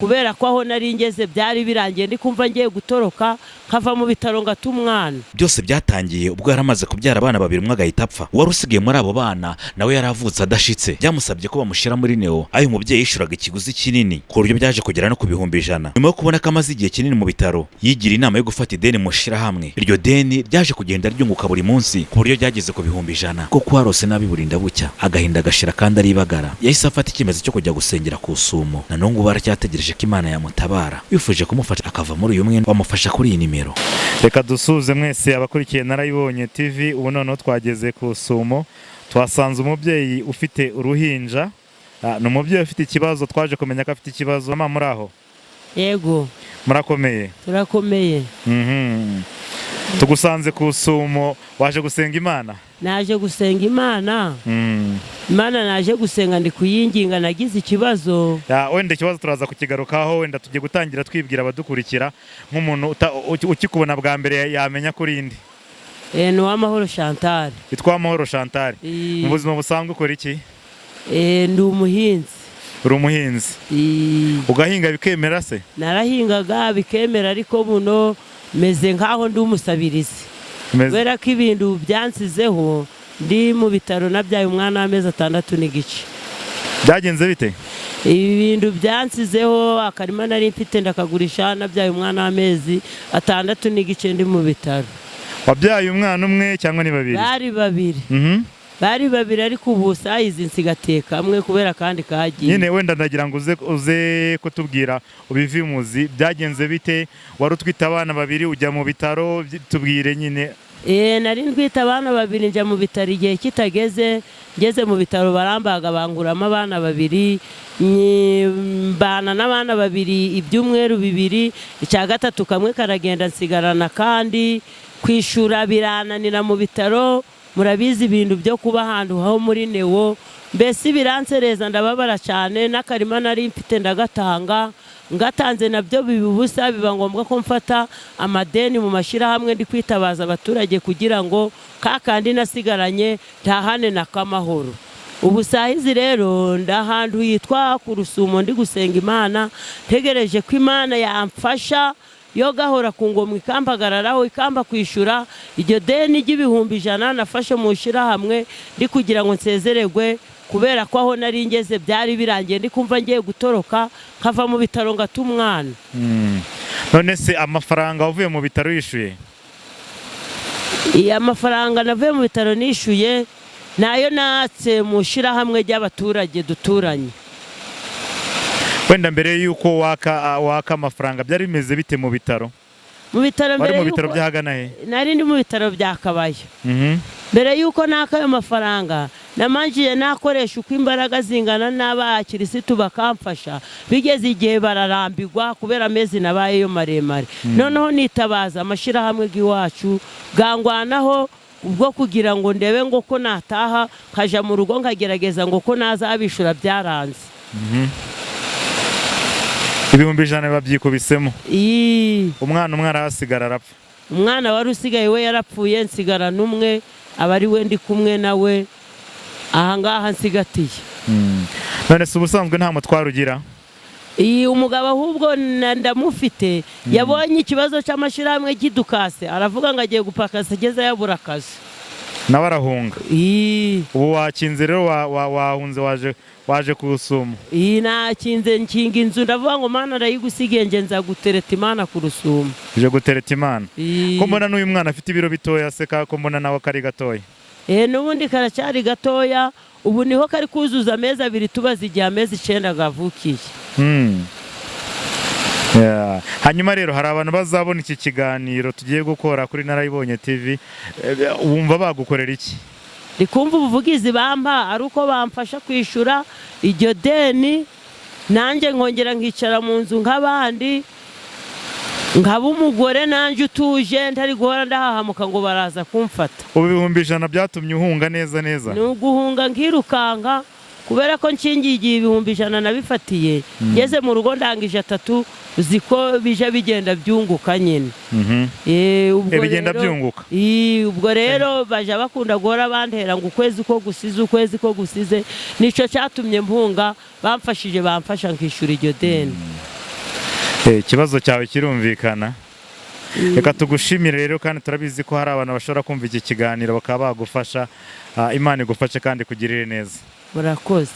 kubera ko aho nari ngeze byari birangiye ndi kumva ngiye gutoroka nkava mu bitaro ngata umwana. Byose byatangiye ubwo yaramaze kubyara abana babiri, umwe agahita apfa. Wari usigaye muri abo bana nawe yaravutse adashitse, byamusabye ko bamushira muri neo. Ayo umubyeyi yishuraga ikiguzi kinini ku buryo byaje kugera no ku bihumbi 100. Nyuma yo kubona ko amaze igihe kinini mu bitaro, yigira inama yo gufata ideni mu shirahamwe. Iryo deni ryaje kugenda ryunguka buri munsi ku buryo byageze ku bihumbi 100. Kuko warose nabi burinda bucya, agahinda gashira kandi aribagara. Yahise afata icyemezo cyo kujya gusengera ku Sumo. Na none baracyategereje ko Imana yamutabara. Yifuje kumufasha akava muri uyu mwenda, bamufasha kuri iyi nimero. Reka dusuze mwese abakurikiye Narayibonye TV. Ubu noneho twageze ku Sumo, twasanze umubyeyi ufite uruhinja. Ni umubyeyi ufite ikibazo, twaje kumenya ko afite ikibazo. Mama muri aho? Yego. Murakomeye? Turakomeye. Tugusanze ku Sumo, waje gusenga Imana? Naje gusenga Imana. Imana naje gusenga ndi kuyinginga, nagize ikibazo. Wenda ikibazo turaza kukigarukaho, wenda tugiye gutangira twibwira abadukurikira nk'umuntu ukikubona bwa mbere yamenya kuri indi. Ni Uwamahoro Chantal. Witwa Uwamahoro Chantal. Mu buzima busanzwe ukora iki? Ndi umuhinzi. Uri umuhinzi? Ugahinga bikemera se? Narahingaga bikemera, ariko buno meze nkaho ndi umusabirizi. Kubera ko ibintu byansizeho, ndi mu bitaro nabyaye umwana w'amezi 6 n'igice. Byagenze bite? Ibintu byansizeho, akarima nari mfite ndakagurisha, nabyaye umwana w'amezi 6 n'igice ndi mu bitaro. Wabyaye umwana umwe cyangwa ni babiri? Bari babiri. Bari babiri, ariko ubu sayizi nsigateka kamwe kubera kandi kagiye. Nyine wenda ndagira ngo uze kutubwira ubivimuzi byagenze bite. Wari utwita abana babiri ujya mu bitaro, tubwire nyine. Nari ndwita abana babiri njya mu bitaro, igihe kitageze ngeze mu bitaro barambaga banguramo abana babiri, mbana n'abana babiri ibyumweru bibiri, icya gatatu kamwe karagenda nsigarana, kandi kwishura birananira mu bitaro. Murabizi ibintu byo kuba ahantu ho muri neo, mbese biransereza ndababara cyane. N'akarima nari mfite ndagatanga, ngatanze nabyo bibubusa, biba ngombwa ko mfata amadeni mu mashirahamwe ndi kwitabaza abaturage kugira ngo kakandi nasigaranye ntahane nakamahoro. Ubu sahizi rero ndahantu yitwa ku Rusumo ndi gusenga Imana, ntegereje ko Imana yamfasha yo gahora ku ngoma ikambagararaho, ikamba kwishura iryo deni ry'ibihumbi 100 nafashe mu shirahamwe ndi kugira ngo nsezererwe, kubera ko aho nari ngeze byari birangiye ndi kumva ngiye gutoroka nkava mu bitaro ngata umwana. None se amafaranga wavuye mu bitaro yishuye? Amafaranga navuye mu bitaro nishuye nayo natse mu shirahamwe ry'abaturage duturanye. Wenda mbere yuko waka amafaranga byari bimeze bite mu bitaro? Mu bitaro mbere yuko mu bitaro byahagana he? Nari ndi mu bitaro bya Kabaya. Mbere yuko nakayo mafaranga namanjiye nakoresha uko imbaraga zingana n'abakirisitu bakamfasha, bigeze igihe bararambirwa kubera amezi nabayeyo maremare. Noneho nitabaza amashirahamwe giwacu gangwanaho ubwo kugira ngo ndebe ngo ko nataha kaja mu rugo nkagerageza ngo ko nazabishura byaranze. Ibihumbi 100 babyikubisemo. Umwana umwe arasigara arapfa. Umwana wari usigaye we yarapfuye, nsigara n'umwe abari we ndi kumwe nawe ahangaha nsigatiye. None se ubusanzwe nta mutwaro ugira? Umugabo ahubwo ndamufite, yabonye ikibazo cy'amashirahamwe gidukase, aravuga ngo agiye gupakasa ageze yabura akazi. Nawe arahunga. Ubu wakinze rero wahunze waje ku Rusumo. Nakinze nkinga inzu, ndavuga ngo Mana arayigusigiye nje nza gutereta Imana ku Rusumo. Uje gutereta Imana. Ko mbona n'uyu mwana afite ibiro bitoya se, ko mbona nawe kari gatoya? N'ubundi karacyari gatoya, ubu niho kari kuzuza amezi 2 tubaza igihe amezi 9 gavukiye. Hanyuma rero hari abantu bazabona iki kiganiro tugiye gukora kuri Narayibonye TV, wumva bagukorera iki? Ndikumva ubuvugizi bampa ari uko bamfasha kwishura iryo deni, nanjye nkongera nkicara mu nzu nk'abandi, nkaba umugore nanjye utuje ntari guhora ndahahamuka ngo baraza kumfata. Ubu ibihumbi 100 byatumye uhunga neza neza? Ni uguhunga nkirukanka, kubera ko nshingiye igihe ibihumbi 100 nabifatiye, ngeze mu rugo ndangije 3 uziko bija bigenda byunguka nyine. Bigenda byunguka. Ubwo rero baja bakunda guhora bantera ngo ukwezi ko gusize, nico cyatumye mpunga, bamfashije bamfasha nkishura iryo deni. ikibazo cyawe kirumvikana. Reka tugushimire rero, kandi turabizi ko hari abantu bashobora kumva iki kiganiro bakaba bagufasha. Imana igufashe kandi kugirire neza. murakoze.